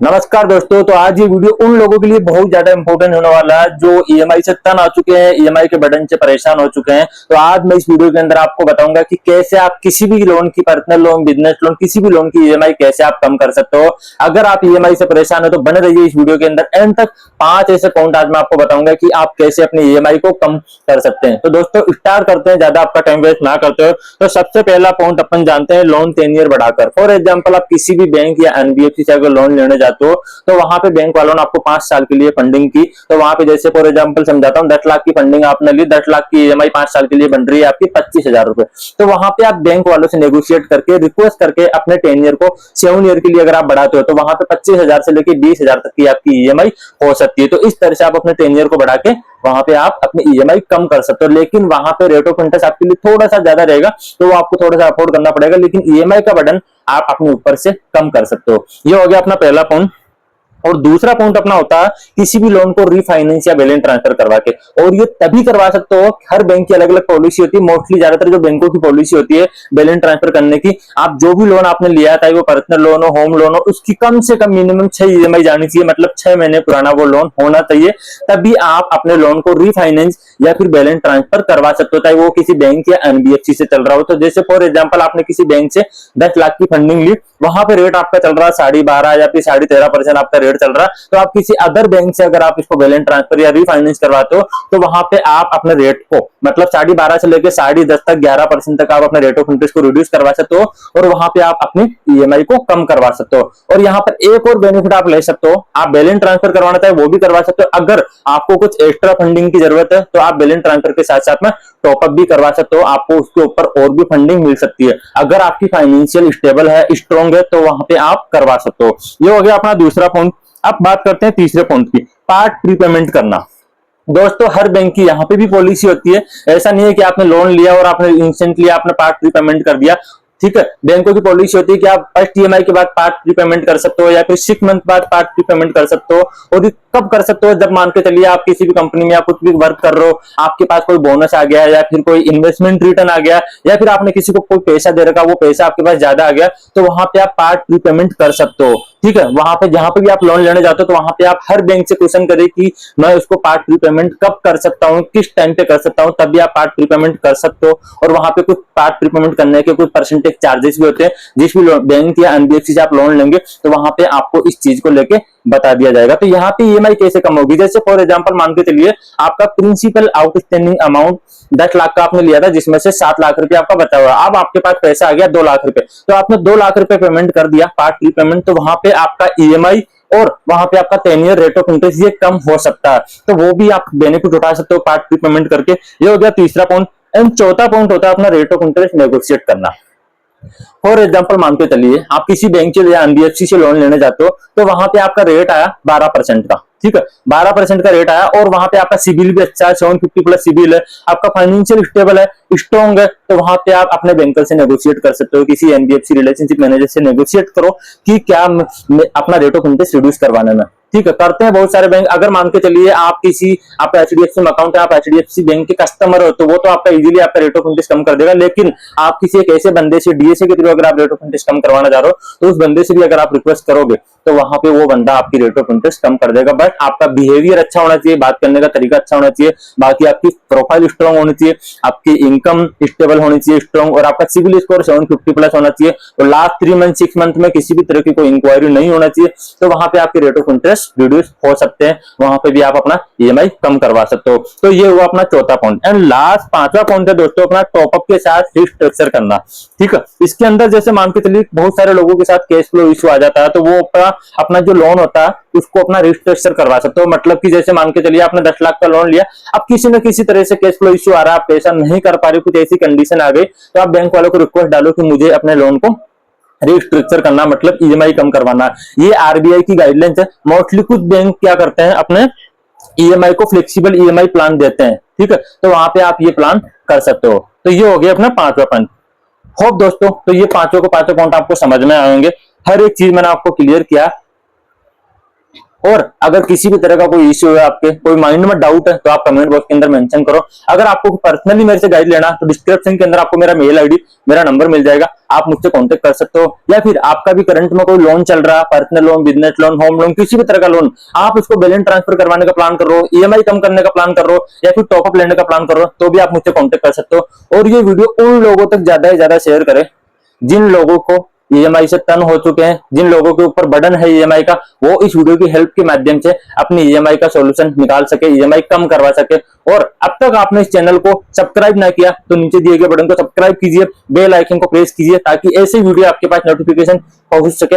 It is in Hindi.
नमस्कार दोस्तों। तो आज ये वीडियो उन लोगों के लिए बहुत ज्यादा इंपॉर्टेंट होने वाला है जो ईएमआई से तंग आ चुके हैं, ईएमआई के बर्डन से परेशान हो चुके हैं। तो आज मैं इस वीडियो के अंदर आपको बताऊंगा कि कैसे आप किसी भी लोन की, पर्सनल लोन, बिजनेस लोन, किसी भी लोन की ईएमआई कैसे आप कम कर सकते हो। अगर आप ईएमआई से परेशान हो तो बने रहिए इस वीडियो के अंदर एंड तक। 5 ऐसे पॉइंट आज मैं आपको बताऊंगा कि आप कैसे अपनी ईएमआई को कम कर सकते हैं। तो दोस्तों स्टार्ट करते हैं, ज्यादा आपका टाइम वेस्ट ना करते हो। तो सबसे पहला पॉइंट अपन जानते हैं, लोन 10 ईयर बढ़ाकर। फॉर एग्जाम्पल आप किसी भी बैंक या एनबीएफसी से अगर लोन लेने जाते हो तो वहां पे बैंक वालों ने आपको 5 साल के लिए फंडिंग की। तो वहां पे जैसे फॉर एग्जांपल समझाता हूं, 10 लाख की फंडिंग आपने ली, 10 लाख की ईएमआई 5 साल के लिए बन रही है आपकी 25,000 रुपए। तो वहां पे आप बैंक वालों से नेगोशिएट करके, रिक्वेस्ट करके अपने 10 ईयर को 7 ईयर के लिए अगर आप बढ़ाते हो तो वहां पे 25,000 से लेकर 20,000 तक की आपकी ईएमआई हो सकती है। तो इस तरह से आप अपने 10 ईयर को बढ़ा के वहां पे आप अपनी ईएमआई कम कर सकते हो। लेकिन वहां पे रेट ऑफ इंटरेस्ट आपके लिए थोड़ा सा ज्यादा रहेगा, तो वो आपको थोड़ा सा अफोर्ड करना पड़ेगा, लेकिन ईएमआई का बर्डन आप अपने ऊपर से कम कर सकते हो। ये हो गया अपना पहला पॉइंट। और दूसरा पॉइंट अपना होता है किसी भी लोन को रीफाइनेंस या बैलेंस ट्रांसफर करवा के। और ये तभी करवा सकते हो, हर बैंक की अलग अलग पॉलिसी होती है। मोस्टली ज्यादातर जो बैंकों की पॉलिसी होती है बैलेंस ट्रांसफर करने की, आप जो भी लोन आपने लिया था, वो पर्सनल लोन हो, होम लोन हो, उसकी कम से कम मिनिमम 6 ईएमआई जानी चाहिए, मतलब 6 महीने पुराना वो लोन होना चाहिए। तभी आप अपने लोन को रीफाइनेंस या फिर बैलेंस ट्रांसफर करवा सकते हो, चाहे वो किसी बैंक या एनबीएफसी से चल रहा हो। तो जैसे फॉर एग्जाम्पल आपने किसी बैंक से 10 लाख की फंडिंग ली, वहां पे रेट आपका चल रहा है 12.5 या फिर 13.5% आपका रेट चल रहा है। तो आप किसी अदर बैंक से अगर आप इसको बैलेंस ट्रांसफर या रीफाइनेंस करवाते हो तो वहां पे आप अपने रेट को, मतलब 12.5 से लेकर 10.5 तक, 11% तक आप अपने रेट ऑफ इंटरेस्ट को रिड्यूस करवा सकते हो और वहां पे आप अपनी ईएमआई को कम करवा सकते हो। और यहाँ पर एक और बेनिफिट आप ले सकते हो, आप बैलेंस ट्रांसफर करवाना चाहे वो भी करवा सकते हो। अगर आपको कुछ एक्स्ट्रा फंडिंग की जरूरत है तो आप बैलेंस ट्रांसफर के साथ साथ में टॉपअप भी करवा सकते हो, आपको उसके ऊपर और भी फंडिंग मिल सकती है। अगर आपकी फाइनेंशियल स्टेबल है, स्ट्रॉन्ग है, तो वहां पे आप करवा सकते हो। ये हो गया अपना दूसरा पॉइंट। अब बात करते हैं तीसरे पॉइंट की, पार्ट प्रीपेमेंट करना। दोस्तों हर बैंक की यहाँ पे भी पॉलिसी होती है। ऐसा नहीं है कि आपने लोन लिया और आपने इंस्टेंटली आपने पार्ट प्रीपेमेंट कर दिया। ठीक है, बैंकों की पॉलिसी होती है कि आप फर्स्ट ईएमआई के बाद पार्ट प्रीपेमेंट कर सकते हो या फिर 6 मंथ बाद पार्ट प्रीपेमेंट कर सकते हो। और ये कब कर सकते हो, जब मान के चलिए आप किसी भी कंपनी में या कुछ भी वर्क कर रहे हो, आपके पास कोई बोनस आ गया या फिर कोई इन्वेस्टमेंट रिटर्न आ गया या फिर आपने किसी को कोई पैसा दे रखा, वो पैसा आपके पास ज्यादा आ गया, तो वहां पे आप पार्ट प्रीपेमेंट कर सकते हो। ठीक है, वहां पे जहां पे भी आप लोन लेने जाते हो तो वहां पे आप हर बैंक से क्वेश्चन करें कि मैं उसको पार्ट प्रीपेमेंट कब कर सकता हूँ, किस टाइम पे कर सकता हूँ, तब भी आप पार्ट प्रीपेमेंट कर सकते हो। और वहां पे कुछ पार्ट प्रीपेमेंट करने के कुछ परसेंटेज चार्जेस भी होते हैं। जिस भी बैंक या एनबीएफसी से आप लोन लेंगे तो वहां पे आपको इस चीज को लेके बता दिया जाएगा। तो यहाँ पे ईएमआई कैसे कम होगी, जैसे फॉर एग्जांपल मान के चलिए आपका प्रिंसिपल आउटस्टैंडिंग अमाउंट 10 लाख का आपने लिया था, जिसमें से 7 लाख रुपए आपका बचा हुआ। अब आपके पास पैसा आ गया 2 लाख रुपए, तो आपने 2 लाख रुपए पेमेंट कर दिया पार्ट प्रीपेमेंट, तो वहां पे आपका ईएमआई और वहां पे आपका 10 ईयर रेट ऑफ इंटरेस्ट ये कम हो सकता है। तो वो भी आप बेनिफिट उठा सकते हो पार्ट प्रीपेमेंट करके। ये हो गया तीसरा पॉइंट। एंड चौथा पॉइंट होता है अपना रेट ऑफ इंटरेस्ट नेगोशिएट करना। फॉर एग्जाम्पल मान के चलिए आप किसी बैंक से या एनबीएफसी से लोन लेने जाते हो तो वहां पे आपका रेट आया 12% का। ठीक है, 12% का रेट आया और वहां पे आपका सिबिल भी अच्छा है, 750 प्लस सिबिल है, आपका फाइनेंशियल स्टेबल है, स्ट्रॉन्ग है। तो वहां पे आप अपने बैंकर से नेगोशिएट कर सकते हो, किसी एनबीएफसी रिलेशनशिप मैनेजर से नेगोशिएट करो कि क्या अपना रेट ऑफ इंटरेस्ट रिड्यूस करवाने में। ठीक है, करते हैं बहुत सारे बैंक। अगर मान के चलिए आप किसी, आपका एचडीएफसी में अकाउंट है, आप एचडीएफसी बैंक के कस्टमर हो, तो वो तो आपका इजीली आपका रेट ऑफ इंटरेस्ट कम कर देगा। लेकिन आप किसी एक ऐसे बंदे से, डीएसए के थ्रू अगर आप रेट ऑफ इंटरेस्ट कम करवाना चाह रहे हो तो उस बंदे से भी अगर आप रिक्वेस्ट करोगे तो वहां पे वो बंदा आपकी रेट ऑफ इंटरेस्ट कम कर देगा। बट आपका बिहेवियर अच्छा होना चाहिए, बात करने का तरीका अच्छा होना चाहिए, बाकी आपकी प्रोफाइल स्ट्रॉन्ग होनी चाहिए, आपकी इनकम स्टेबल होनी चाहिए, स्ट्रॉन्ग, और आपका सिविल स्कोर 750 प्लस होना चाहिए। तो लास्ट 3 मंथ 6 मंथ में किसी भी तरह की कोई इंक्वायरी नहीं होना चाहिए। तो वहां पे आपके रेट ऑफ इंटरेस्ट रिड्यूस हो सकते हैं, वहां पे भी आप अपना ईएमआई कम करवा सकते हो। तो ये हुआ अपना चौथा पॉइंट। एंड लास्ट पांचवा पॉइंट है दोस्तों अपना टॉपअप के साथ रिस्ट्रक्चर करना। ठीक है, इसके अंदर जैसे मान के चलिए बहुत सारे लोगों के साथ कैश फ्लो इश्यू आ जाता है, तो वो अपना जो लोन होता है उसको अपना रिस्ट्रक्चर करवा सकते हो। मतलब कि जैसे मान के चलिए आपने 10 लाख का लोन लिया, अब किसी न किसी तरह से कैश फ्लो इश्यू आ रहा है, आप पैसा नहीं कर पा रहे, कुछ ऐसी कंडीशन आ गई, तो आप बैंक वालों को रिक्वेस्ट डालो कि मुझे अपने लोन को रिस्ट्रक्चर करना, मतलब ईएमआई कम करवाना। ये आरबीआई की गाइडलाइंस है। मोस्टली कुछ बैंक क्या करते हैं, अपने ईएमआई को फ्लेक्सिबल ईएमआई प्लान देते हैं। ठीक है, तो वहां पे आप ये प्लान कर सकते हो। तो ये हो गया अपना पांचवा पॉइंट। होप दोस्तों तो ये पांचों पॉइंट आपको समझ में आएंगे। हर एक चीज मैंने आपको क्लियर किया। और अगर किसी भी तरह का कोई इश्यू है, आपके कोई माइंड में डाउट है, तो आप कमेंट बॉक्स के अंदर मेंशन करो। अगर आपको पर्सनली मेरे से गाइड लेना, तो डिस्क्रिप्शन के अंदर आपको मेरा मेल आईडी, मेरा नंबर मिल जाएगा, आप मुझसे कांटेक्ट कर सकते हो। या फिर आपका भी करंट में कोई लोन चल रहा है, personal loan, business loan, home loan, किसी भी तरह का लोन, आप उसको बैलेंस ट्रांसफर करवाने का प्लान कर रहे हो, ईएमआई कम करने का प्लान कर रहे हो, या फिर टॉपअप लेने का प्लान कर रहे हो, तो भी आप मुझसे कांटेक्ट कर सकते हो। और ये वीडियो उन लोगों तक ज्यादा से ज्यादा शेयर करें जिन लोगों को ईएमआई से तंग हो चुके हैं, जिन लोगों के ऊपर बर्डन है ईएमआई का, वो इस वीडियो की हेल्प के माध्यम से अपनी ईएमआई का सॉल्यूशन निकाल सके, ईएमआई कम करवा सके। और अब तक आपने इस चैनल को सब्सक्राइब ना किया तो नीचे दिए गए बटन को सब्सक्राइब कीजिए, बेल आइकन को प्रेस कीजिए, ताकि ऐसे वीडियो आपके पास नोटिफिकेशन पहुंच सके।